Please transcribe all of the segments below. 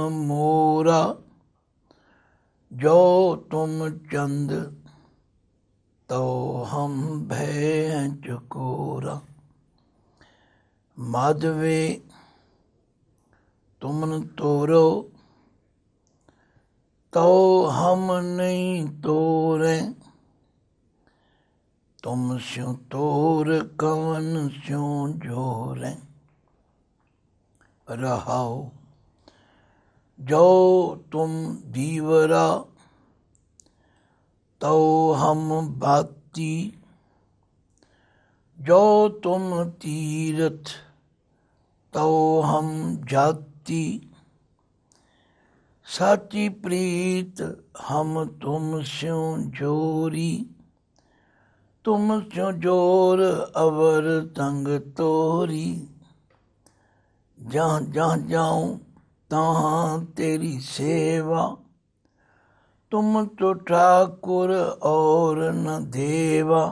मोरा, जो तुम चंद तो हम भय चकोरा। माधवे तुमन तोरो, तो हम नहीं तोरे। तुम स्यों तोर कवन स्यों जोरे। रहाओ, जो तुम दीवरा, तो हम बाती। जो तुम तीरथ, तो हम जाति। साची प्रीत हम तुम स्यों जोरी। तुम स्यों जोर अवर तंग तोरी। जहाँ जहाँ जाऊं तहाँ तेरी सेवा। तुम तो ठाकुर और न देवा।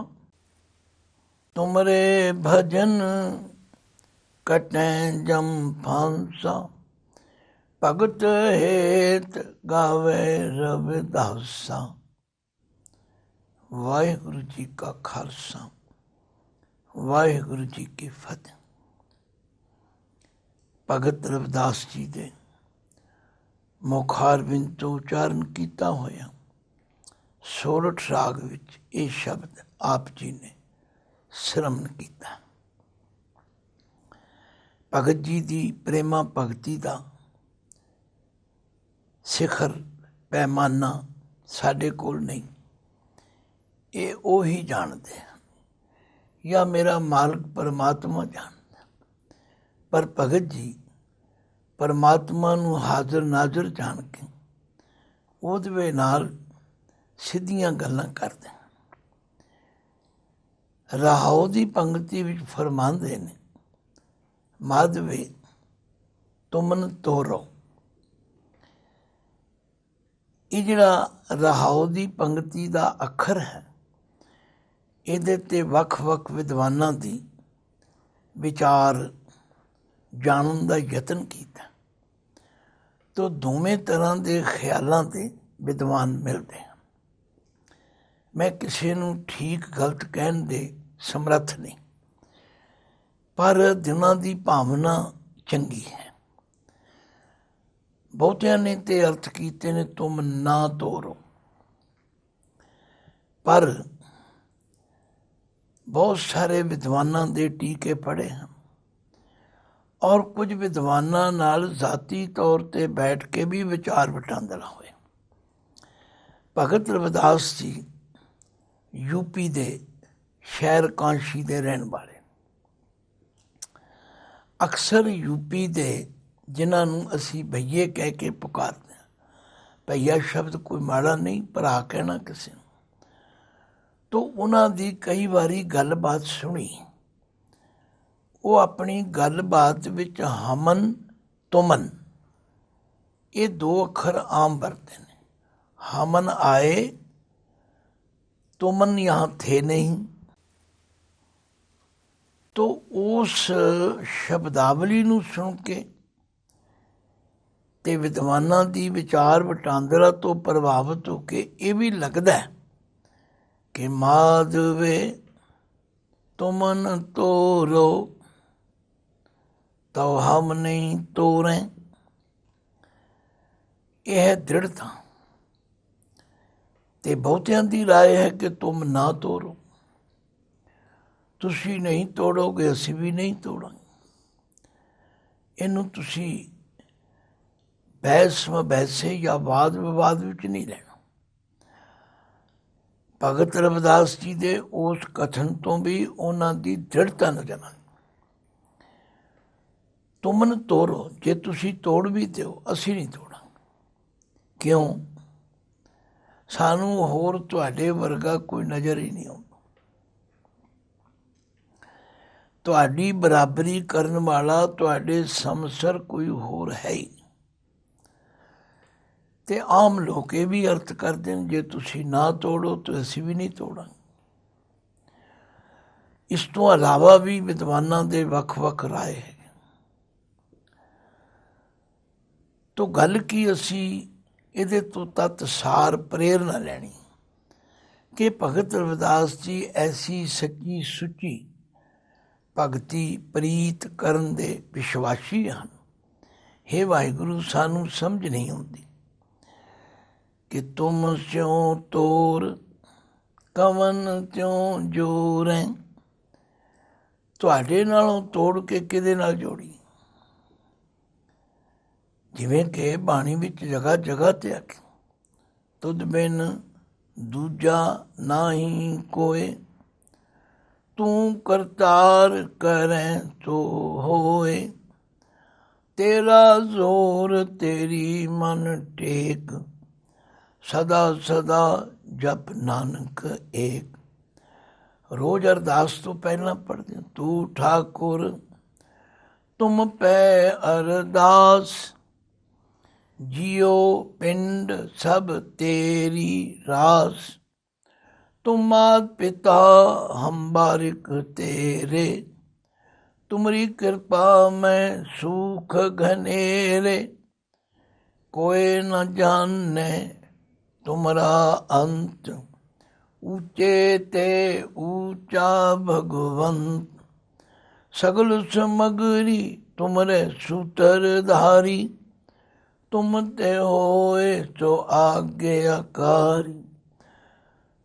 तुमरे भजन कटें जम फांसा। भगत हेत गावे रविदासा। वाहिगुरु जी का खालसा, वाहिगुरु जी की फतेह। भगत रविदास जी ਦੇ ਮੁਖਾਰਬਿੰਦ ਤੋਂ ਉਚਾਰਨ ਕੀਤਾ ਹੋਇਆ ਸੋਰਠ ਰਾਗ ਵਿੱਚ ਇਹ ਸ਼ਬਦ ਆਪ ਜੀ ਨੇ ਸਿਰਮਨ ਕੀਤਾ। ਭਗਤ ਜੀ ਦੀ ਪ੍ਰੇਮਾ ਭਗਤੀ ਦਾ ਸਿਖਰ ਪੈਮਾਨਾ ਸਾਡੇ ਕੋਲ ਨਹੀਂ, ਇਹ ਉਹੀ ਜਾਣਦੇ ਹਨ ਜਾਂ ਮੇਰਾ ਮਾਲਕ ਪਰਮਾਤਮਾ ਜਾਣਦਾ। ਪਰ ਭਗਤ ਜੀ ਪਰਮਾਤਮਾ ਨੂੰ ਹਾਜ਼ਰ ਨਾਜ਼ਰ ਜਾਣ ਕੇ ਉਹਦੇ ਨਾਲ ਸਿੱਧੀਆਂ ਗੱਲਾਂ ਕਰਦੇ ਹਨ। ਰਹਾਉ ਦੀ ਪੰਗਤੀ ਵਿੱਚ ਫਰਮਾਉਂਦੇ ਨੇ, ਮਾਧਵੇ ਤੁਮਨ ਤੋਰੋ। ਇਹ ਜਿਹੜਾ ਰਹਾਉ ਦੀ ਪੰਗਤੀ ਦਾ ਅੱਖਰ ਹੈ, ਇਹਦੇ 'ਤੇ ਵੱਖ-ਵੱਖ ਵਿਦਵਾਨਾਂ ਦੀ ਵਿਚਾਰ ਜਾਣਨ ਦਾ ਯਤਨ ਕੀਤਾ ਤਾਂ ਦੋਵੇਂ ਤਰ੍ਹਾਂ ਦੇ ਖਿਆਲਾਂ ਦੇ ਵਿਦਵਾਨ ਮਿਲਦੇ ਹਨ। ਮੈਂ ਕਿਸੇ ਨੂੰ ਠੀਕ ਗਲਤ ਕਹਿਣ ਦੇ ਸਮਰੱਥ ਨਹੀਂ, ਪਰ ਦਿਨਾਂ ਦੀ ਭਾਵਨਾ ਚੰਗੀ ਹੈ। ਬਹੁਤਿਆਂ ਨੇ ਤੇ ਅਰਥ ਕੀਤੇ ਨੇ ਤੁਮ ਨਾ ਤੋਰੋ, ਪਰ ਬਹੁਤ ਸਾਰੇ ਵਿਦਵਾਨਾਂ ਦੇ ਟੀਕੇ ਪੜ੍ਹੇ ਹਨ ਔਰ ਕੁਝ ਵਿਦਵਾਨਾਂ ਨਾਲ ਜ਼ਾਤੀ ਤੌਰ 'ਤੇ ਬੈਠ ਕੇ ਵੀ ਵਿਚਾਰ ਵਟਾਂਦਰਾ ਹੋਇਆ। ਭਗਤ ਰਵਿਦਾਸ ਜੀ ਯੂਪੀ ਦੇ ਸ਼ਹਿਰ ਕਾਂਸ਼ੀ ਦੇ ਰਹਿਣ ਵਾਲੇ। ਅਕਸਰ ਯੂਪੀ ਦੇ ਜਿਨ੍ਹਾਂ ਨੂੰ ਅਸੀਂ ਭਈਏ ਕਹਿ ਕੇ ਪੁਕਾਰਦੇ ਹਾਂ, ਭਈਆ ਸ਼ਬਦ ਕੋਈ ਮਾੜਾ ਨਹੀਂ, ਭਰਾ ਕਹਿਣਾ ਕਿਸੇ ਨੂੰ, ਤਾਂ ਉਹਨਾਂ ਦੀ ਕਈ ਵਾਰੀ ਗੱਲਬਾਤ ਸੁਣੀ। ਉਹ ਆਪਣੀ ਗੱਲਬਾਤ ਵਿੱਚ ਹਮਨ ਤੁਮਨ ਇਹ ਦੋ ਅੱਖਰ ਆਮ ਵਰਤੇ ਨੇ। ਹਮਨ ਆਏ, ਤੁਮਨ यहाँ थे नहीं। तो उस शब्दावली ਨੂੰ ਸੁਣ ਕੇ ਤੇ ਵਿਦਵਾਨਾਂ ਦੀ ਵਿਚਾਰ ਵਟਾਂਦਰਾ ਤੋਂ ਪ੍ਰਭਾਵਿਤ ਹੋ ਕੇ ਇਹ ਵੀ ਲੱਗਦਾ ਕਿ ਮਾਧਵੇ ਤੁਮਨ ਤੋਰੋ, तो हम नहीं तोरे। ਇਹ ਹੈ ਦ੍ਰਿੜਤਾ। ਤੇ ਬਹੁਤਿਆਂ ਦੀ ਰਾਏ ਹੈ ਕਿ ਤੁਮ ਨਾ ਤੋੜੋ, ਤੁਸੀਂ ਨਹੀਂ ਤੋੜੋਗੇ ਅਸੀਂ ਵੀ ਨਹੀਂ ਤੋੜਾਂਗੇ। ਇਹਨੂੰ ਤੁਸੀਂ ਬਹਿਸ ਵਬੈਸੇ ਜਾਂ ਵਾਦ ਵਿਵਾਦ ਵਿੱਚ ਨਹੀਂ ਲੈਣਾ। ਭਗਤ ਰਵਿਦਾਸ ਜੀ ਦੇ ਉਸ ਕਥਨ ਤੋਂ ਵੀ ਉਹਨਾਂ ਦੀ ਦ੍ਰਿੜਤਾ ਨਜ਼ਰ ਆਉਂਦੀ। ਤੁਮਨ ਤੋੜੋ, ਜੇ ਤੁਸੀਂ ਤੋੜ ਵੀ ਦਿਓ ਅਸੀਂ ਨਹੀਂ ਤੋੜਾਂਗੇ। ਕਿਉਂ? ਸਾਨੂੰ ਹੋਰ ਤੁਹਾਡੇ ਵਰਗਾ ਕੋਈ ਨਜ਼ਰ ਹੀ ਨਹੀਂ ਆਉਂਦਾ। ਤੁਹਾਡੀ ਬਰਾਬਰੀ ਕਰਨ ਵਾਲਾ ਤੁਹਾਡੇ ਸਮਸਰ ਕੋਈ ਹੋਰ ਹੈ ਹੀ। ਅਤੇ ਆਮ ਲੋਕ ਇਹ ਵੀ ਅਰਥ ਕਰਦੇ ਨੇ ਜੇ ਤੁਸੀਂ ਨਾ ਤੋੜੋ ਤਾਂ ਅਸੀਂ ਵੀ ਨਹੀਂ ਤੋੜਾਂਗੇ। ਇਸ ਤੋਂ ਇਲਾਵਾ ਵੀ ਵਿਦਵਾਨਾਂ ਦੇ ਵੱਖ ਵੱਖ ਰਾਏ ਹੈ। ਤੋ ਗੱਲ ਕੀ ਅਸੀਂ ਇਹਦੇ ਤੋਂ ਤੱਤ ਸਾਰ ਪ੍ਰੇਰਨਾ ਲੈਣੀ ਕਿ ਭਗਤ ਰਵਿਦਾਸ ਜੀ ਐਸੀ ਸੱਚੀ ਸੁੱਚੀ ਭਗਤੀ ਪ੍ਰੀਤ ਕਰਨ ਦੇ ਵਿਸ਼ਵਾਸੀ ਹਨ। ਹੇ ਵਾਹਿਗੁਰੂ, ਸਾਨੂੰ ਸਮਝ ਨਹੀਂ ਆਉਂਦੀ ਕਿ ਤੁਮ ਸਿਉ ਤੋਰ ਕਵਨ ਤਿਉ ਜੋਰੈ, ਤੁਹਾਡੇ ਨਾਲੋਂ ਤੋੜ ਕੇ ਕਿਹਦੇ ਨਾਲ ਜੋੜੀ। ਜਿਵੇਂ ਕਿ ਬਾਣੀ ਵਿੱਚ ਜਗ੍ਹਾ ਜਗ੍ਹਾ ਤੇ ਆਖੇ ਤੁਧ ਬਿਨ ਦੂਜਾ ਨਾਹੀ ਕੋਏ, ਤੂੰ ਕਰਤਾਰ ਕਰੈ ਸੋ ਹੋਏ, ਤੇਰਾ ਜ਼ੋਰ ਤੇਰੀ ਮਨ ਟੇਕ, ਸਦਾ ਸਦਾ ਜਪ ਨਾਨਕ ਏਕ। ਰੋਜ਼ ਅਰਦਾਸ ਤੋਂ ਪਹਿਲਾਂ ਪੜ੍ਹਦੇ ਤੂੰ ਠਾਕੁਰ ਤੁਮ ਪੈ ਅਰਦਾਸ, ਜਿਉ ਪਿੰਡ ਸਭ ਤੇਰੀ ਰਾਸ, ਤੁਮ ਮਾਤ ਪਿਤਾ ਹਮ ਬਾਰਿਕ ਤੇਰੇ, ਤੁਮਰੀ ਕਿਰਪਾ ਮੈਂ ਸੁਖ ਘਨੇਰੇ, ਕੋਇ ਨ ਜਾਣੈ ਤੁਮਰਾ ਅੰਤ, ਊਚੇ ਤੇ ਊਚਾ ਭਗਵੰਤ, ਸਗਲ ਸਮਗਰੀ ਤੁਮਰੇ ਸੂਤਰਧਾਰੀ, ਤੁਮ ਤੇ ਹੋਏ ਸੋ ਆਗਿਆਕਾਰੀ,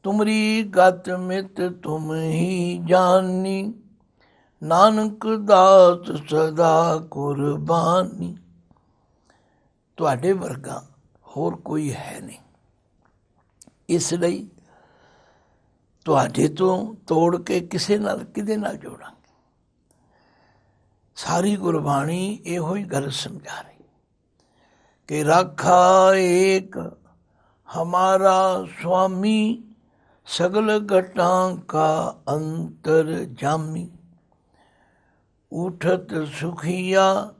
ਤੁਮਰੀ ਗਤ ਮਿਤ ਤੁਮ ਹੀ ਜਾਨੀ, ਨਾਨਕ ਦਾਸ ਸਦਾ ਕੁਰਬਾਨੀ। ਤੁਹਾਡੇ ਵਰਗਾ ਹੋਰ ਕੋਈ ਹੈ ਨਹੀਂ, ਇਸ ਲਈ ਤੁਹਾਡੇ ਤੋਂ ਤੋੜ ਕੇ ਕਿਸੇ ਨਾਲ ਕਿਹਦੇ ਨਾਲ ਜੋੜਾਂਗੇ। ਸਾਰੀ ਗੁਰਬਾਣੀ ਇਹੋ ਹੀ ਗੱਲ ਸਮਝਾ ਰਹੀ ਕਿ ਰਾਖਾ ਏਕ ਹਮਾਰਾ ਸੁਆਮੀ, ਸਗਲ ਘਟਾਂ ਕਾ ਅੰਤਰ ਜਾਮੀ, ਉਠਤ ਸੁਖੀਆ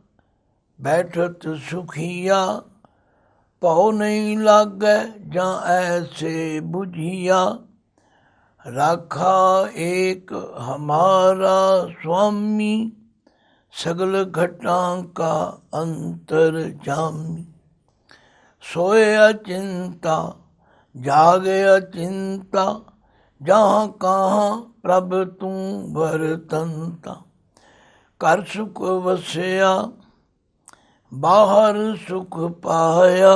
ਬੈਠਤ ਸੁਖੀਆ, ਭਉ ਨਹੀਂ ਲਾਗੈ ਜਾਂ ਐਸੇ ਬੁਝੀਆ, ਰਾਖਾ ਏਕ ਹਮਾਰਾ ਸੁਆਮੀ, ਸਗਲ ਘਟਾਂ ਕਾ ਅੰਤਰ ਜਾਮੀ, सोए अचिंता जागे अचिंता, जहाँ कहाँ प्रभ तू बरतंता, कर सुख वसया बाहर सुख पाया,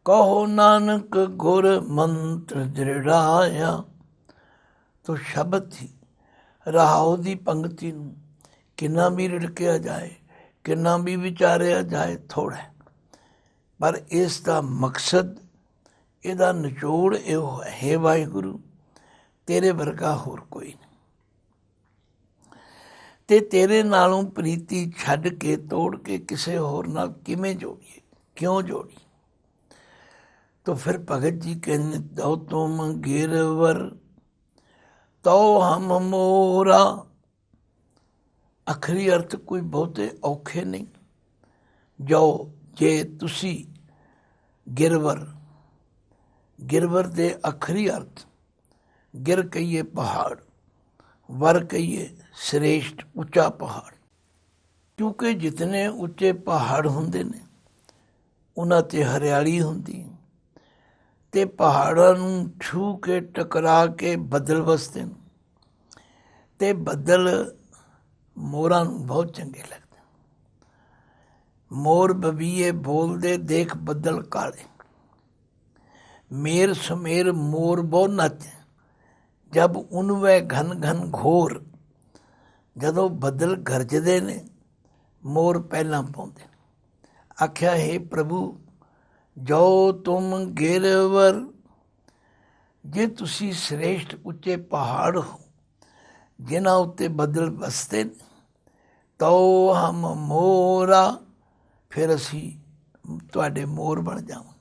कहो नानक गुर मंत्र दृढ़ाया। तो शब्द ही ਰਹਾਉ ਦੀ ਪੰਕਤੀ ਨੂੰ ਕਿੰਨਾ ਵੀ ਰਿੜਕਿਆ ਜਾਏ, ਕਿੰਨਾ ਵੀ ਵਿਚਾਰਿਆ ਜਾਏ ਥੋੜ੍ਹਾ, ਪਰ ਇਸ ਦਾ ਮਕਸਦ, ਇਹਦਾ ਨਿਚੋੜ ਇਹੋ ਹੈ, ਹੇ ਵਾਹਿਗੁਰੂ ਤੇਰੇ ਵਰਗਾ ਹੋਰ ਕੋਈ ਨਹੀਂ, ਤੇ ਤੇਰੇ ਨਾਲੋਂ ਪ੍ਰੀਤੀ ਛੱਡ ਕੇ ਤੋੜ ਕੇ ਕਿਸੇ ਹੋਰ ਨਾਲ ਕਿਵੇਂ ਜੋੜੀਏ, ਕਿਉਂ ਜੋੜੀ। ਤਾਂ ਫਿਰ ਭਗਤ ਜੀ ਕਹਿੰਦੇ ਤਉ ਤੁਮ ਗਿਰਵਰ ਤਉ ਹਮ ਮੋਰਾ। ਅਖਰੀ ਅਰਥ ਕੋਈ ਬਹੁਤੇ ਔਖੇ ਨਹੀਂ। ਜੋ ਜੇ ਤੁਸੀਂ ਗਿਰਵਰ, ਗਿਰਵਰ ਦੇ ਅਖਰੀ ਅਰਥ ਗਿਰ ਕਹੀਏ ਪਹਾੜ, ਵਰ ਕਹੀਏ ਸ੍ਰੇਸ਼ਟ ਉੱਚਾ ਪਹਾੜ, ਕਿਉਂਕਿ ਜਿਤਨੇ ਉੱਚੇ ਪਹਾੜ ਹੁੰਦੇ ਨੇ ਉਹਨਾਂ 'ਤੇ ਹਰਿਆਲੀ ਹੁੰਦੀ, ਅਤੇ ਪਹਾੜਾਂ ਨੂੰ ਛੂਹ ਕੇ ਟਕਰਾ ਕੇ ਬੱਦਲ ਵਸਦੇ ਨੇ, ਅਤੇ ਬੱਦਲ ਮੋਰਾਂ ਨੂੰ ਬਹੁਤ ਚੰਗੇ ਲੱਗਦੇ। मोर बबीए बोलदे देख बदल काले, मेर समेर मोर बहु नच, जब उनवे घन घन घोर। ਜਦੋਂ ਬੱਦਲ ਗਰਜਦੇ ਨੇ ਮੋਰ ਪਹਿਲਾਂ ਪਾਉਂਦੇ। ਆਖਿਆ ਹੈ ਪ੍ਰਭੂ ਜੋ ਤੁਮ ਗਿਰਵਰ, ਜੇ ਤੁਸੀਂ ਸ੍ਰੇਸ਼ਟ ਉੱਚੇ ਪਹਾੜ ਹੋ ਜਿਨ੍ਹਾਂ ਉੱਤੇ ਬੱਦਲ ਵਸਦੇ ਨੇ, ਤਉ ਹਮ ਮੋਰਾ, ਫਿਰ ਅਸੀਂ ਤੁਹਾਡੇ ਮੋਰ ਬਣ ਜਾਵਾਂ।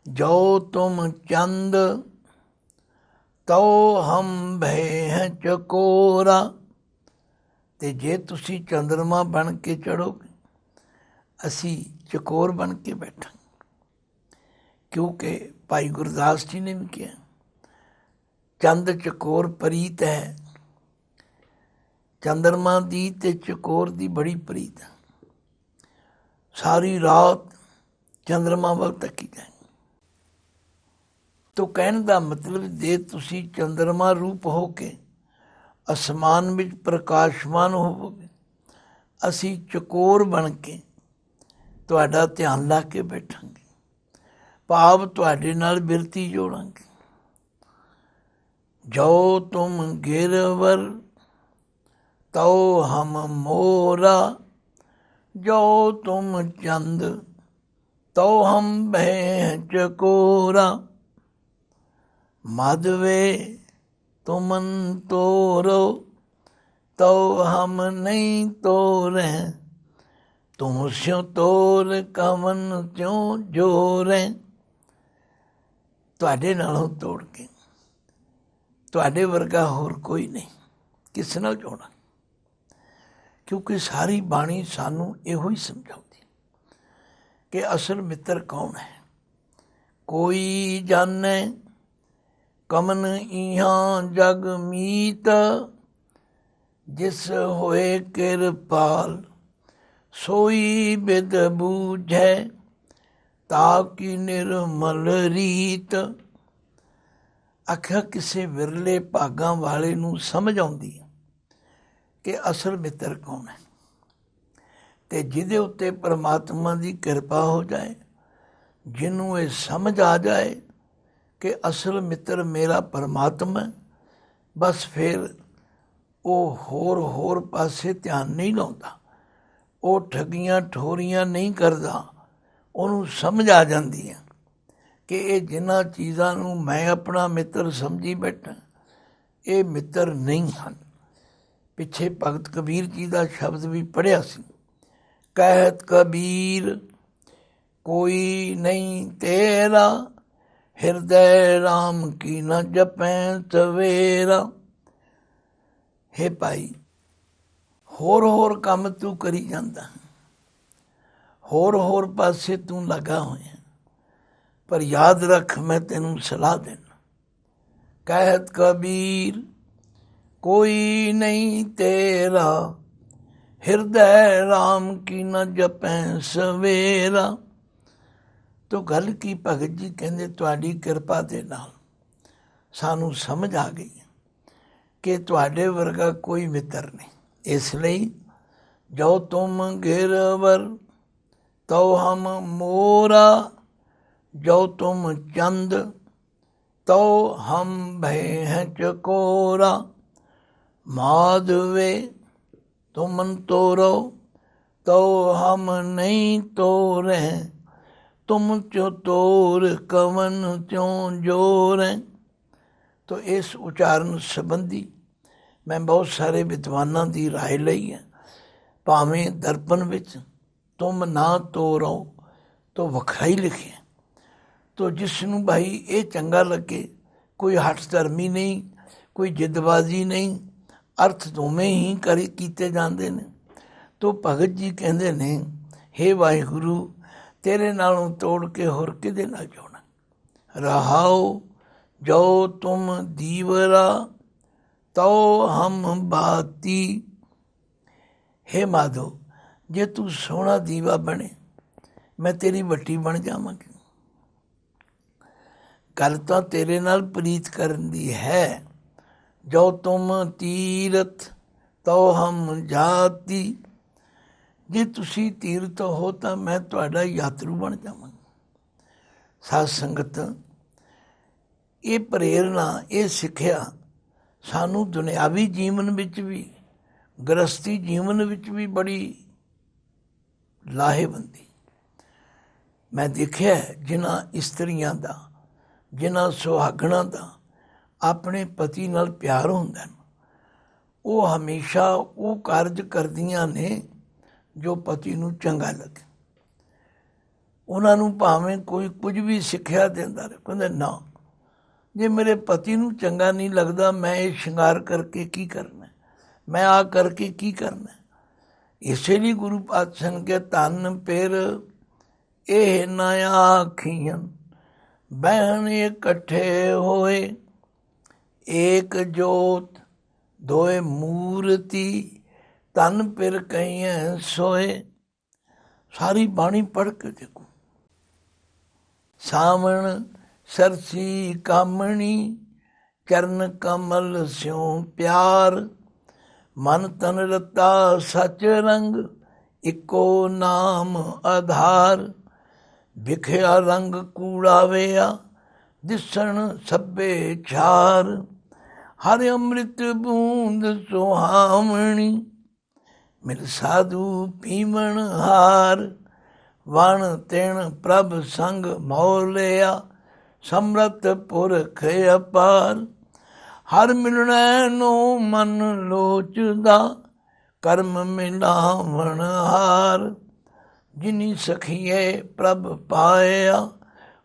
ਜੋ ਤੁਮ ਚੰਦ ਤਉ ਹਮ ਭੈ ਹੈ ਚਕੋਰਾ, ਅਤੇ ਜੇ ਤੁਸੀਂ ਚੰਦਰਮਾ ਬਣ ਕੇ ਚੜ੍ਹੋਗੇ ਅਸੀਂ ਚਕੋਰ ਬਣ ਕੇ ਬੈਠਾਂਗੇ। ਕਿਉਂਕਿ ਭਾਈ ਗੁਰਦਾਸ ਜੀ ਨੇ ਵੀ ਕਿਹਾ ਚੰਦ ਚਕੋਰ ਪ੍ਰੀਤ ਹੈ, ਚੰਦਰਮਾ ਦੀ ਅਤੇ ਚਕੋਰ ਦੀ ਬੜੀ ਪ੍ਰੀਤ ਹੈ। ਸਾਰੀ ਰਾਤ ਚੰਦਰਮਾ ਵੱਲ ਤੱਕੀ ਜਾਏ। ਤੋ ਕਹਿਣ ਦਾ ਮਤਲਬ, ਜੇ ਤੁਸੀਂ ਚੰਦਰਮਾ ਰੂਪ ਹੋ ਕੇ ਅਸਮਾਨ ਵਿੱਚ ਪ੍ਰਕਾਸ਼ਮਾਨ ਹੋਵੋਗੇ, ਅਸੀਂ ਚਕੋਰ ਬਣ ਕੇ ਤੁਹਾਡਾ ਧਿਆਨ ਲਾ ਕੇ ਬੈਠਾਂਗੇ, ਭਾਵ ਤੁਹਾਡੇ ਨਾਲ ਬਿਰਤੀ ਜੋੜਾਂਗੇ। ਜੋ ਤੁਮ ਗਿਰਵਰ ਤਉ ਹਮ ਮੋਰਾ, ਜੋ ਤੁਮ ਚੰਦ ਤਉ ਹਮ ਬਹਿ ਚਕੋਰਾ। ਮਾਧਵੇ ਤੁਮਨ ਤੋਰੋ ਤਉ ਹਮ ਨਹੀਂ ਤੋਰੈ, ਤੁਮ ਸਿਉ ਤੋਰ ਕਵਨ ਤਿਉ ਜੋਰੈ। ਤੁਹਾਡੇ ਨਾਲੋਂ ਤੋੜ ਕੇ, ਤੁਹਾਡੇ ਵਰਗਾ ਹੋਰ ਕੋਈ ਨਹੀਂ, ਕਿਸ ਨਾਲ ਜੋੜਾਂ? ਕਿਉਂਕਿ ਸਾਰੀ ਬਾਣੀ ਸਾਨੂੰ ਇਹੋ ਹੀ ਸਮਝਾਉਂਦੀ ਕਿ ਅਸਲ ਮਿੱਤਰ ਕੌਣ ਹੈ। ਕੋਈ ਜਾਣੈ ਕਮਨ ਇਹਾਂ ਜਗ ਮੀਤ, ਜਿਸ ਹੋਏ ਕਿਰਪਾਲ ਸੋਈ ਬਿਦ ਬੂਝੈ, ਤਾਕੀ ਨਿਰਮਲ ਰੀਤ। ਆਖਿਆ ਕਿਸੇ ਵਿਰਲੇ ਭਾਗਾਂ ਵਾਲੇ ਨੂੰ ਸਮਝ ਆਉਂਦੀ ਹੈ ਕਿ ਅਸਲ ਮਿੱਤਰ ਕੌਣ ਹੈ, ਤੇ ਜਿਹਦੇ ਉੱਤੇ ਪਰਮਾਤਮਾ ਦੀ ਕਿਰਪਾ ਹੋ ਜਾਏ, ਜਿਹਨੂੰ ਇਹ ਸਮਝ ਆ ਜਾਏ ਕਿ ਅਸਲ ਮਿੱਤਰ ਮੇਰਾ ਪਰਮਾਤਮਾ, ਬਸ ਫਿਰ ਉਹ ਹੋਰ ਪਾਸੇ ਧਿਆਨ ਨਹੀਂ ਲਾਉਂਦਾ, ਉਹ ਠੱਗੀਆਂ ਠੋਰੀਆਂ ਨਹੀਂ ਕਰਦਾ। ਉਹਨੂੰ ਸਮਝ ਆ ਜਾਂਦੀ ਹੈ ਕਿ ਇਹ ਜਿਨ੍ਹਾਂ ਚੀਜ਼ਾਂ ਨੂੰ ਮੈਂ ਆਪਣਾ ਮਿੱਤਰ ਸਮਝੀ ਬੈਠਾ, ਇਹ ਮਿੱਤਰ ਨਹੀਂ ਹਨ। ਪਿੱਛੇ ਭਗਤ ਕਬੀਰ ਜੀ ਦਾ ਸ਼ਬਦ ਵੀ ਪੜ੍ਹਿਆ ਸੀ, ਕਹਿਤ ਕਬੀਰ ਕੋਈ ਨਹੀਂ ਤੇਰਾ, ਹਿਰਦੈ ਰਾਮ ਕੀ ਨ ਜਪੈ ਸਵੇਰਾ। ਹੇ ਭਾਈ, ਹੋਰ ਕੰਮ ਤੂੰ ਕਰੀ ਜਾਂਦਾ, ਹੋਰ ਪਾਸੇ ਤੂੰ ਲੱਗਾ ਹੋਇਆ, ਪਰ ਯਾਦ ਰੱਖ ਮੈਂ ਤੈਨੂੰ ਸਲਾਹ ਦੇਣਾ। ਕਹਿਤ ਕਬੀਰ ਕੋਈ ਨਹੀਂ ਤੇਰਾ, ਹਿਰਦੈ ਰਾਮ ਕੀ ਨ ਜਪੈ ਸਵੇਰਾ। ਤੋ ਗੱਲ ਕੀ ਭਗਤ ਜੀ ਕਹਿੰਦੇ, ਤੁਹਾਡੀ ਕਿਰਪਾ ਦੇ ਨਾਲ ਸਾਨੂੰ ਸਮਝ ਆ ਗਈ ਕਿ ਤੁਹਾਡੇ ਵਰਗਾ ਕੋਈ ਮਿੱਤਰ ਨਹੀਂ। ਇਸ ਲਈ ਜੋ ਤੁਮ ਗਿਰਵਰ ਤਉ ਹਮ ਮੋਰਾ, ਜੋ ਤੁਮ ਚੰਦ ਤਉ ਹਮ ਭੈ ਹੈ ਚਕੋਰਾ। ਮਾਧਵੇ ਤੁਮਨ ਤੋਰੋ ਤਉ ਹਮ ਨਹੀਂ ਤੋਰੈ, ਤੁਮ ਚੋ ਤੋਰ ਕਵਨ ਤਿਉ ਜੋਰੈ। ਤੋ ਇਸ ਉਚਾਰਨ ਸੰਬੰਧੀ ਮੈਂ ਬਹੁਤ ਸਾਰੇ ਵਿਦਵਾਨਾਂ ਦੀ ਰਾਏ ਲਈ ਹੈ। ਭਾਵੇਂ ਦਰਪਣ ਵਿੱਚ ਤੁਮ ਨਾ ਤੋਰੋ ਤੋਂ ਵੱਖਰਾ ਹੀ ਲਿਖਿਆ, ਤੋ ਜਿਸ ਨੂੰ ਭਾਈ ਇਹ ਚੰਗਾ ਲੱਗੇ, ਕੋਈ ਹੱਠ ਧਰਮੀ ਨਹੀਂ, ਕੋਈ ਜਿੱਦਬਾਜ਼ੀ ਨਹੀਂ, ਅਰਥ ਦੋਵੇਂ ਹੀ ਕੀਤੇ ਜਾਂਦੇ ਨੇ। ਤੋ ਭਗਤ ਜੀ ਕਹਿੰਦੇ ਨੇ, ਹੇ ਵਾਹਿਗੁਰੂ, ਤੇਰੇ ਨਾਲੋਂ ਤੋੜ ਕੇ ਹੋਰ ਕਿਹਦੇ ਨਾਲ ਜੋੜਾਂ। ਰਹਾਉ ਜੋ ਤੁਮ ਦੀਵਰਾ ਤਉ ਹਮ ਬਾਤੀ। ਹੇ ਮਾਧੋ, ਜੇ ਤੂੰ ਸੋਹਣਾ ਦੀਵਾ ਬਣੇ, ਮੈਂ ਤੇਰੀ ਵੱਟੀ ਬਣ ਜਾਵਾਂਗੀ। ਗੱਲ ਤਾਂ ਤੇਰੇ ਨਾਲ ਪ੍ਰੀਤ ਕਰਨ ਦੀ ਹੈ। ਜੋ ਤੁਮ ਤੀਰਥ ਤਉ ਹਮ ਜਾਤੀ। ਜੇ ਤੁਸੀਂ ਤੀਰਥ ਹੋ ਤਾਂ ਮੈਂ ਤੁਹਾਡਾ ਯਾਤਰੂ ਬਣ ਜਾਵਾਂਗਾ। ਸਾਧ ਸੰਗਤ, ਇਹ ਪ੍ਰੇਰਨਾ, ਇਹ ਸਿੱਖਿਆ ਸਾਨੂੰ ਦੁਨਿਆਵੀ ਜੀਵਨ ਵਿੱਚ ਵੀ, ਗ੍ਰਸਤੀ ਜੀਵਨ ਵਿੱਚ ਵੀ ਬੜੀ ਲਾਹੇਵੰਦੀ। ਮੈਂ ਦੇਖਿਆ ਜਿਨ੍ਹਾਂ ਇਸਤਰੀਆਂ ਦਾ, ਜਿਨ੍ਹਾਂ ਸੁਹਾਗਣਾਂ ਦਾ ਆਪਣੇ ਪਤੀ ਨਾਲ ਪਿਆਰ ਹੁੰਦਾ ਹੈ, ਉਹ ਹਮੇਸ਼ਾ ਉਹ ਕਾਰਜ ਕਰਦੀਆਂ ਨੇ ਜੋ ਪਤੀ ਨੂੰ ਚੰਗਾ ਲੱਗੇ। ਉਹਨਾਂ ਨੂੰ ਭਾਵੇਂ ਕੋਈ ਕੁਝ ਵੀ ਸਿੱਖਿਆ ਦਿੰਦਾ ਰਹੇ, ਕਹਿੰਦੇ ਨਾ, ਜੇ ਮੇਰੇ ਪਤੀ ਨੂੰ ਚੰਗਾ ਨਹੀਂ ਲੱਗਦਾ, ਮੈਂ ਇਹ ਸ਼ਿੰਗਾਰ ਕਰਕੇ ਕੀ ਕਰਨਾ, ਮੈਂ ਆ ਕਰਕੇ ਕੀ ਕਰਨਾ। ਇਸੇ ਲਈ ਗੁਰੂ ਪਾਤਸ਼ਾਹ ਨੇ ਕਿਹਾ, ਧਨ ਫਿਰ ਇਹ ਨਾ ਆਖੀਆਂ, ਬਹਿਣ ਇਕੱਠੇ ਹੋਏ, ਏਕ ਜੋਤ ਦੋਏ ਮੂਰਤੀ, ਤਨ ਫਿਰ ਕਹੀਐ ਸੋਏ। ਸਾਰੀ ਬਾਣੀ ਪੜ੍ਹ ਕੇ ਦੇਖੋ। ਸਾਵਣ ਸਰਸੀ ਕਾਮਣੀ, ਚਰਨ ਕਮਲ ਸਿਉ ਪਿਆਰ, ਮਨ ਤਨ ਰਤਾ ਸਚ ਰੰਗ, ਇੱਕੋ ਨਾਮ ਆਧਾਰ, ਵਿਖਿਆ ਰੰਗ ਕੂੜਾ ਵਿਆ, ਦਿਸਣ ਸਭੇ ਛਾਰ, ਹਰਿ ਅੰਮ੍ਰਿਤ ਬੂੰਦ ਸੁਹਾਵਣੀ, ਮਿਲ ਸਾਧੂ ਪੀਵਣ ਹਾਰ, ਵਣ ਤਿਣ ਪ੍ਰਭ ਸੰਗ ਮੋਹ ਲਿਆ, ਸਮਰਤ ਪੁਰਖ ਅਪਾਰ, ਹਰ ਮਿਲਣੈ ਨੂੰ ਮਨ ਲੋਚਦਾ, ਕਰਮ ਮਿਲਾਵਣ ਹਾਰ, ਜਿਨੀ ਸਖੀਏ ਪ੍ਰਭ ਪਾਇਆ,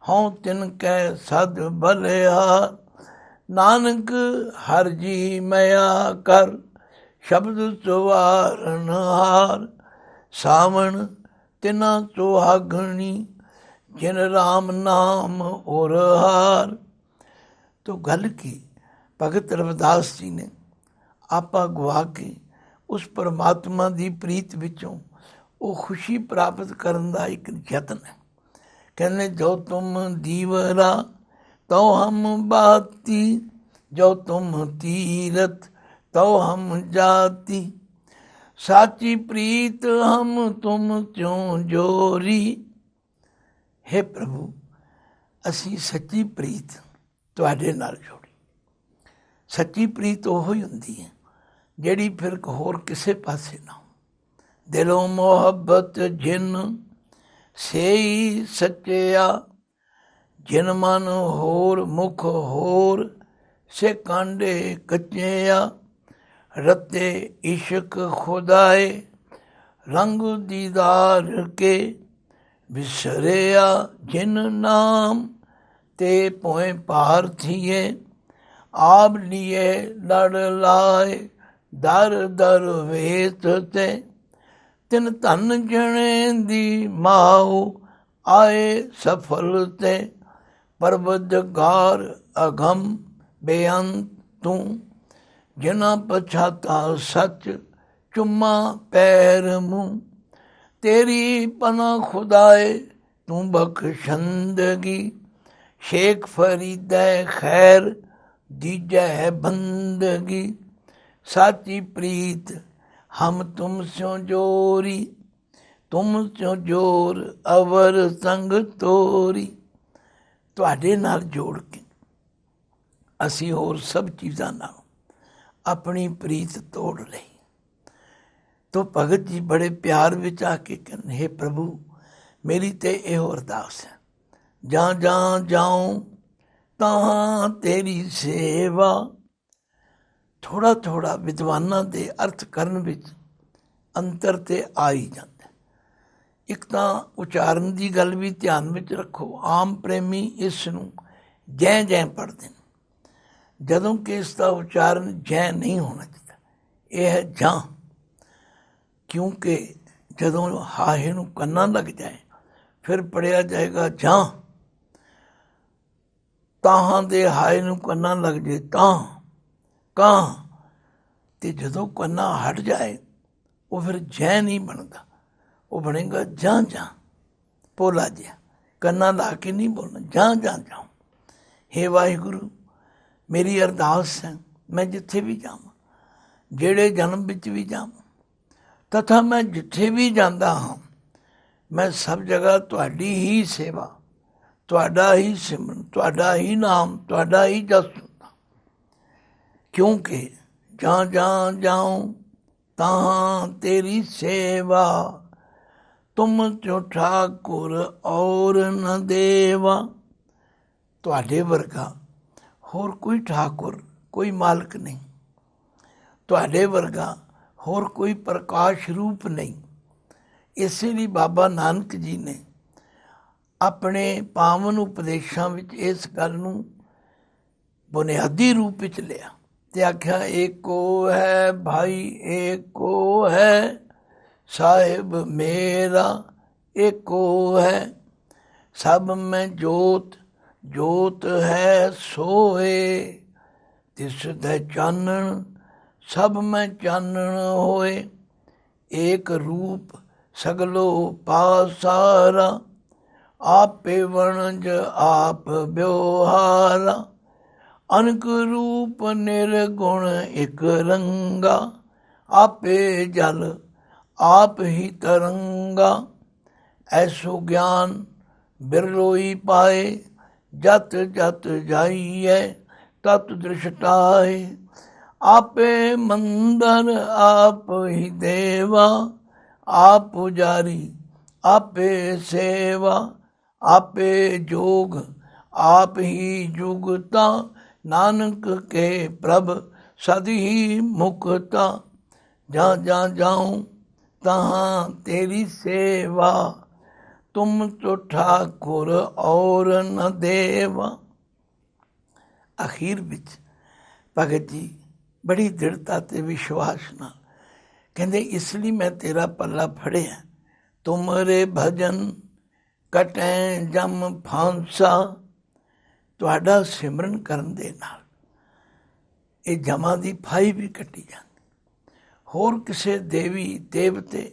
ਹਉ ਤਿਨ ਕੈ ਸਦ ਬਲਿਆ, ਨਾਨਕ ਹਰ ਜੀ ਮਇਆ ਕਰ, ਸ਼ਬਦ ਸੁਵਾਰਨ ਹਾਰ, ਸਾਵਣ ਤਿਨਾ ਸੁਹਾਗਣੀ, ਜਿਨ ਰਾਮ ਨਾਮ ਔਰ ਹਾਰ। ਤੋ ਗੱਲ ਕੀ ਭਗਤ ਰਵਿਦਾਸ ਜੀ ਨੇ ਆਪਾ ਗਵਾ ਕੇ ਉਸ ਪਰਮਾਤਮਾ ਦੀ ਪ੍ਰੀਤ ਵਿੱਚੋਂ ਉਹ ਖੁਸ਼ੀ ਪ੍ਰਾਪਤ ਕਰਨ ਦਾ ਇੱਕ ਯਤਨ ਹੈ। ਕਹਿੰਦੇ ਜੋ ਤੁਮ ਦੀਵਰਾ ਤਉ ਹਮ ਬਾਤੀ, ਜੋ ਤੁਮ ਤੀਰਥ ਤਉ ਹਮ ਜਾਤੀ, ਸਾਚੀ ਪ੍ਰੀਤ ਹਮ ਤੁਮ ਤਿਉ ਜੋਰੀ। ਹੇ ਪ੍ਰਭੂ, ਅਸੀਂ ਸੱਚੀ ਪ੍ਰੀਤ ਤੁਹਾਡੇ ਨਾਲ ਜੋੜੀ। ਸੱਚੀ ਪ੍ਰੀਤ ਉਹ ਹੀ ਹੁੰਦੀ ਹੈ ਜਿਹੜੀ ਫਿਰ ਹੋਰ ਕਿਸੇ ਪਾਸੇ ਨਾ ਹੋ। ਦਿਲੋਂ ਮੁਹੱਬਤ ਜਿਨ ਸੇਈ ਸੱਚਿਆ, ਜਿਨ ਮਨ ਹੋਰ ਮੁਖ ਹੋਰ, ਸੇ ਕਾਂਡੇ ਕੱਚਿਆ, ਰਤੇ ਇਸ਼ਕ ਖੁਦਾਏ, ਰੰਗ ਦੀਦਾਰ ਕੇ, ਵਿਸਰਿਆ ਜਿਨ ਨਾਮ, ਤੇ ਪੋਏ ਪਾਰ ਥੀਏ, ਆਪ ਲੀਏ ਲੜ ਲਾਏ, ਦਰ ਦਰ ਵੇਤ ਤੇ, ਤਿਨ ਧਨ ਜਣੇ ਦੀ ਮਾਉ, ਆਏ ਸਫਲ ਤੇ, ਪਰਵਦਗਾਰ ਅਗਮ ਬੇਅੰਤ ਤੂੰ, ਜਿਨਾ ਪਛਾਤਾ ਸੱਚ ਚੁੰਮਾ ਪੈਰ ਮੂੰਹ, ਤੇਰੀ ਪਨਾ ਖੁਦਾਏ ਤੂੰ ਬਖਸ਼ੰਦਗੀ, ਸ਼ੇਖ ਫਰੀਦੈ ਖੈਰ ਦੀਜੈ ਬੰਦਗੀ, ਸਾਚੀ ਪ੍ਰੀਤ ਹਮ ਤੁਮ ਸਿਉ ਜੋਰੀ, ਤੁਮ ਸਿਉ ਜੋਰ ਅਵਰ ਸੰਗ ਤੋਰੀ। ਤੁਹਾਡੇ ਨਾਲ ਜੋੜ ਕੇ ਅਸੀਂ ਹੋਰ ਸਭ ਚੀਜ਼ਾਂ ਨਾਲ ਆਪਣੀ ਪ੍ਰੀਤ ਤੋੜ ਲਈ। ਤੋ ਭਗਤ ਜੀ ਬੜੇ ਪਿਆਰ ਵਿੱਚ ਆ ਕੇ ਕਹਿੰਦੇ, ਹੇ ਪ੍ਰਭੂ, ਮੇਰੀ ਤੇ ਇਹੋ ਅਰਦਾਸ ਹੈ, ਜਾਂ ਜਾਂ ਜਾਉ ਤਾਂ ਤੇਰੀ ਸੇਵਾ। ਥੋੜ੍ਹਾ ਥੋੜ੍ਹਾ ਵਿਦਵਾਨਾਂ ਦੇ ਅਰਥ ਕਰਨ ਵਿੱਚ ਅੰਤਰ ਤੇ ਆ ਹੀ ਜਾਂਦਾ। ਇੱਕ ਤਾਂ ਉਚਾਰਨ ਦੀ ਗੱਲ ਵੀ ਧਿਆਨ ਵਿੱਚ ਰੱਖੋ। ਆਮ ਪ੍ਰੇਮੀ ਇਸ ਨੂੰ ਜੈ ਜੈ ਪੜ੍ਹਦੇ ਨੇ, ਜਦੋਂ ਕਿ ਇਸ ਦਾ ਉਚਾਰਨ ਜੈ ਨਹੀਂ ਹੋਣਾ ਚਾਹੀਦਾ, ਇਹ ਹੈ ਜਾਂ। ਕਿਉਂਕਿ ਜਦੋਂ ਹਾਹੇ ਨੂੰ ਕੰਨਾਂ ਲੱਗ ਜਾਏ ਫਿਰ ਪੜ੍ਹਿਆ ਜਾਏਗਾ ਜਾਂ। ਤਾਹਾਂ ਦੇ ਹਾਏ ਨੂੰ ਕੰਨਾਂ ਲੱਗ ਜਾਏ ਤਾਂ ਕਾਂ, ਅਤੇ ਜਦੋਂ ਕੰਨਾਂ ਹਟ ਜਾਏ ਉਹ ਫਿਰ ਜੈ ਨਹੀਂ ਬਣਦਾ, ਉਹ ਬਣੇਗਾ ਜਾਂ ਜਾਂ, ਭੋਲਾ ਜਿਹਾ ਕੰਨਾਂ ਲਾ ਕੇ ਨਹੀਂ ਬੋਲਣਾ, ਜਾਂ ਜਾਂ ਜਾਉ। ਹੇ ਵਾਹਿਗੁਰੂ, ਮੇਰੀ ਅਰਦਾਸ ਹੈ, ਮੈਂ ਜਿੱਥੇ ਵੀ ਜਾਵਾਂ, ਜਿਹੜੇ ਜਨਮ ਵਿੱਚ ਵੀ ਜਾਵਾਂ, ਤਥਾ ਮੈਂ ਜਿੱਥੇ ਵੀ ਜਾਂਦਾ ਹਾਂ, ਮੈਂ ਸਭ ਜਗ੍ਹਾ ਤੁਹਾਡੀ ਹੀ ਸੇਵਾ, ਤੁਹਾਡਾ ਹੀ ਸਿਮਰਨ, ਤੁਹਾਡਾ ਹੀ ਨਾਮ, ਤੁਹਾਡਾ ਹੀ ਜਸ ਸੁਣਦਾ। ਕਿਉਂਕਿ ਜਾਂ ਜਾਂ ਜਾਉ ਤਾਂ ਤੇਰੀ ਸੇਵਾ, ਤੁਮ ਚੋ ਠਾਕੁਰ ਔਰ ਨ ਦੇਵਾ। ਤੁਹਾਡੇ ਵਰਗਾ ਹੋਰ ਕੋਈ ਠਾਕੁਰ, ਕੋਈ ਮਾਲਕ ਨਹੀਂ, ਤੁਹਾਡੇ ਵਰਗਾ ਹੋਰ ਕੋਈ ਪ੍ਰਕਾਸ਼ ਰੂਪ ਨਹੀਂ। ਇਸੇ ਲਈ ਬਾਬਾ ਨਾਨਕ ਜੀ ਨੇ ਆਪਣੇ ਪਾਵਨ ਉਪਦੇਸ਼ਾਂ ਵਿੱਚ ਇਸ ਗੱਲ ਨੂੰ ਬੁਨਿਆਦੀ ਰੂਪ ਵਿੱਚ ਲਿਆ ਅਤੇ ਆਖਿਆ, ਏਕੋ ਹੈ ਭਾਈ ਏਕੋ ਹੈ, ਸਾਹਿਬ ਮੇਰਾ ਏਕੋ ਹੈ, ਸਭ ਮੈਂ ਜੋਤ ਜੋਤ ਹੈ ਸੋਏ, ਤਿਸ ਦਾ ਚਾਨਣ ਸਭ ਮੈਂ ਚਾਨਣ ਹੋਏ, ਏਕ ਰੂਪ सगलो पासारा, आपे वणज आप ब्योहारा, अनक रूप निर्गुण एक रंगा, आपे जल आप ही तरंगा, ऐसो ज्ञान बिरलोई पाए, जत जत जाइए तत दृष्टाए, आपे मंदर आप ही देवा, आप पुजारी आपे सेवा, आपे जोग आप ही जुगता, नानक के प्रभ सद ही मुक्ता, जहाँ जहाँ जाऊँ तहाँ तेरी सेवा, तुम तो ठाकुर और न देवा। ਅਖੀਰ ਵਿੱਚ ਭਗਤ ਜੀ ਬੜੀ ਦ੍ਰਿੜਤਾ ਤੇ ਵਿਸ਼ਵਾਸ ਨਾਲ ਕਹਿੰਦੇ, ਇਸ ਲਈ ਮੈਂ ਤੇਰਾ ਪੱਲਾ ਫੜਿਆ, ਤੁਮਰੇ ਭਜਨ ਕਟੈ ਜਮ ਫਾਂਸਾ, ਤੁਹਾਡਾ ਸਿਮਰਨ ਕਰਨ ਦੇ ਨਾਲ ਇਹ ਜਮਾਂ ਦੀ ਫਾਈ ਵੀ ਕੱਟੀ ਜਾਂਦੀ। ਹੋਰ ਕਿਸੇ ਦੇਵੀ ਦੇਵਤੇ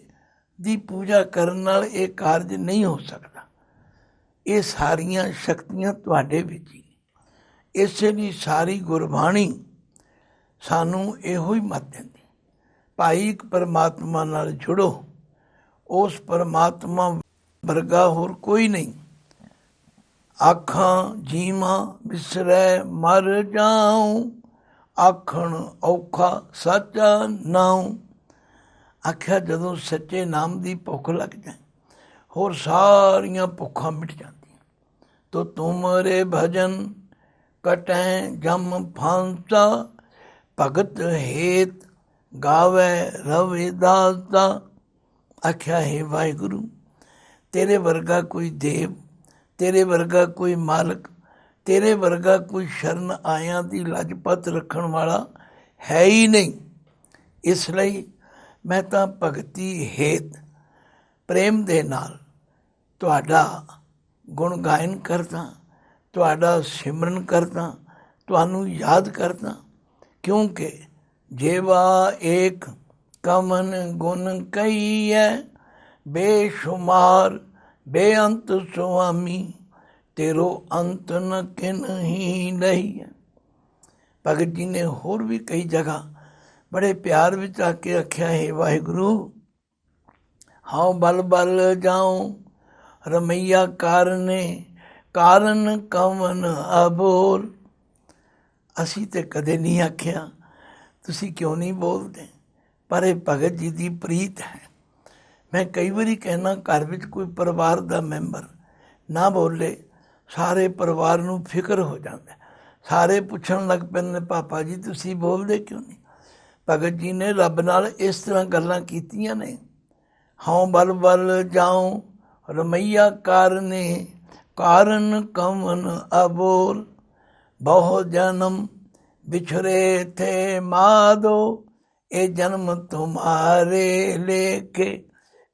ਦੀ ਪੂਜਾ ਕਰਨ ਨਾਲ ਇਹ ਕਾਰਜ ਨਹੀਂ ਹੋ ਸਕਦਾ। ਇਹ ਸਾਰੀਆਂ ਸ਼ਕਤੀਆਂ ਤੁਹਾਡੇ ਵਿੱਚ ਹੀ। ਇਸੇ ਲਈ ਸਾਰੀ ਗੁਰਬਾਣੀ ਸਾਨੂੰ ਇਹੋ ਹੀ ਮੱਤ ਦਿੰਦੀ, ਭਾਈ ਇੱਕ ਪਰਮਾਤਮਾ ਨਾਲ ਜੁੜੋ, ਉਸ ਪਰਮਾਤਮਾ ਵਰਗਾ ਹੋਰ ਕੋਈ ਨਹੀਂ। ਆਖਾਂ ਜੀਵਾਂ ਵਿਸਰੈ ਮਰ ਜਾਉ, ਆਖਣ ਔਖਾ ਸੱਚਾ ਨਾਉ। ਆਖਿਆ ਜਦੋਂ ਸੱਚੇ ਨਾਮ ਦੀ ਭੁੱਖ ਲੱਗ ਜਾਏ, ਹੋਰ ਸਾਰੀਆਂ ਭੁੱਖਾਂ ਮਿਟ ਜਾਂਦੀਆਂ। ਤੋ ਤੁਮਰੇ ਭਜਨ ਕਟੈ ਜਮ ਫਾਂਸਾ, ਭਗਤ ਹੇਤ ਗਾਵੇ ਰਵਿਦਾਸਾ। ਆਖਿਆ ਹੈ ਵਾਹਿਗੁਰੂ, ਤੇਰੇ ਵਰਗਾ ਕੋਈ ਦੇਵ, ਤੇਰੇ ਵਰਗਾ ਕੋਈ ਮਾਲਕ, ਤੇਰੇ ਵਰਗਾ ਕੋਈ ਸ਼ਰਨ ਆਇਆਂ ਦੀ ਲਜਪਤ ਰੱਖਣ ਵਾਲਾ ਹੈ ਹੀ ਨਹੀਂ। ਇਸ ਲਈ ਮੈਂ ਤਾਂ ਭਗਤੀ ਹੇਤ ਪ੍ਰੇਮ ਦੇ ਨਾਲ ਤੁਹਾਡਾ ਗੁਣ ਗਾਇਨ ਕਰਦਾ, ਤੁਹਾਡਾ ਸਿਮਰਨ ਕਰਦਾ, ਤੁਹਾਨੂੰ ਯਾਦ ਕਰਦਾ। ਕਿਉਂਕਿ ਜੇਵਾ ਏਕ ਕਮਨ ਗੁਣ ਕਹੀਐ, ਬੇਸ਼ੁਮਾਰ ਬੇਅੰਤ ਸੁਆਮੀ, ਤੇਰੋ ਅੰਤ ਨ ਕਿਨਹੀ ਲਹੀਐ। ਭਗਤ ਜੀ ਨੇ ਹੋਰ ਵੀ ਕਈ ਜਗ੍ਹਾ ਬੜੇ ਪਿਆਰ ਵਿੱਚ ਆ ਕੇ ਆਖਿਆ ਹੈ, ਵਾਹਿਗੁਰੂ ਹਉ ਬਲ ਬਲ ਜਾਉ ਰਮਈਆ ਕਾਰਨੇ, ਕਾਰਨ ਕਵਨ ਅਬੋਲ। ਅਸੀਂ ਤੇ ਕਦੇ ਨਹੀਂ ਆਖਿਆ, ਤੁਸੀਂ ਕਿਉਂ ਨਹੀਂ ਬੋਲਦੇ, ਪਰ ਇਹ ਭਗਤ ਜੀ ਦੀ ਪ੍ਰੀਤ ਹੈ। ਮੈਂ ਕਈ ਵਾਰੀ ਕਹਿਣਾ, ਘਰ ਵਿੱਚ ਕੋਈ ਪਰਿਵਾਰ ਦਾ ਮੈਂਬਰ ਨਾ ਬੋਲੇ, ਸਾਰੇ ਪਰਿਵਾਰ ਨੂੰ ਫਿਕਰ ਹੋ ਜਾਂਦਾ, ਸਾਰੇ ਪੁੱਛਣ ਲੱਗ ਪੈਂਦੇ, ਪਾਪਾ ਜੀ ਤੁਸੀਂ ਬੋਲਦੇ ਕਿਉਂ ਨਹੀਂ। ਭਗਤ ਜੀ ਨੇ ਰੱਬ ਨਾਲ ਇਸ ਤਰ੍ਹਾਂ ਗੱਲਾਂ ਕੀਤੀਆਂ ਨੇ, ਹਉ ਬਲ ਬਲ ਜਾਉ ਰਮਈਆ ਕਾਰਨੇ, ਕਾਰਨ ਕਵਨ ਅਬੋਲ। ਬਹੁ ਜਨਮ ਬਿਛੜੇ ਥੇ ਮਾਧੋ, ਇਹ ਜਨਮ ਤੁਮਾਰੇ ਲੇਖੇ,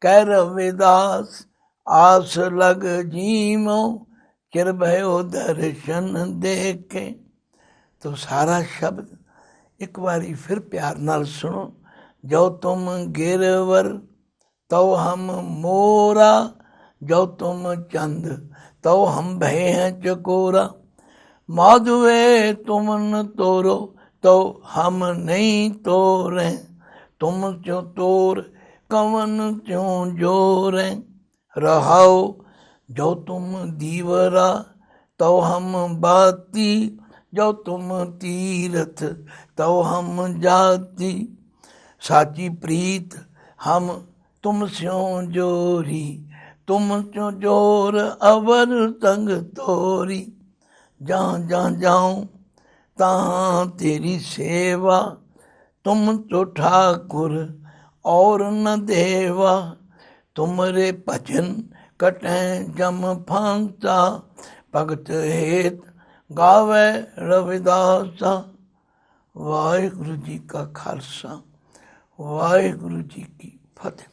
ਕਹਿ ਰਵਿਦਾਸ ਆਸ ਲਗ ਜੀਮੋ, ਚਿਰ ਭਇਓ ਦਰਸ਼ਨ ਦੇਖੇ। ਤੋ ਸਾਰਾ ਸ਼ਬਦ ਇੱਕ ਵਾਰੀ ਫਿਰ ਪਿਆਰ ਨਾਲ ਸੁਣੋ। ਜੋ ਤੁਮ ਗਿਰਵਰ ਤਉ ਹਮ ਮੋਰਾ, ਜੋ ਤੁਮ ਚੰਦ ਤਉ ਹਮ ਭਏ ਹੈ ਚਕੋਰਾ, ਮਾਧਵੇ ਤੁਮ ਨ ਤੋਰੋ ਤਉ ਹਮ ਨਹੀਂ ਤੋਰੇ, ਤੁਮ ਚੋ ਤੋਰ ਕਵਨ ਚੋਂ ਜੋਰੇ। ਰਹਾਉ ਜੋ ਤੁਮ ਦੀਵਰਾ ਤਉ ਹਮ ਬਾਤੀ, ਜੋ ਤੁਮ ਤੀਰਥ ਤਉ ਹਮ ਜਾਤੀ, ਸਾਚੀ ਪ੍ਰੀਤ ਹਮ ਤੁਮ ਸਿਉ ਜੋਰੀ, ਤੁਮ ਚੋ ਜੋਰ ਅਵਰ ਸੰਗ ਤੋਰੀ। ਜहाँ जहाँ जाऊँ तहाँ तेरी सेवा, तुम तो ठाकुर और न देवा, तुमरे भजन कटै जम फांसा, भगत हेत गावे रविदासा। वाहिगुरु जी का खालसा, वाहिगुरु जी की फतेह।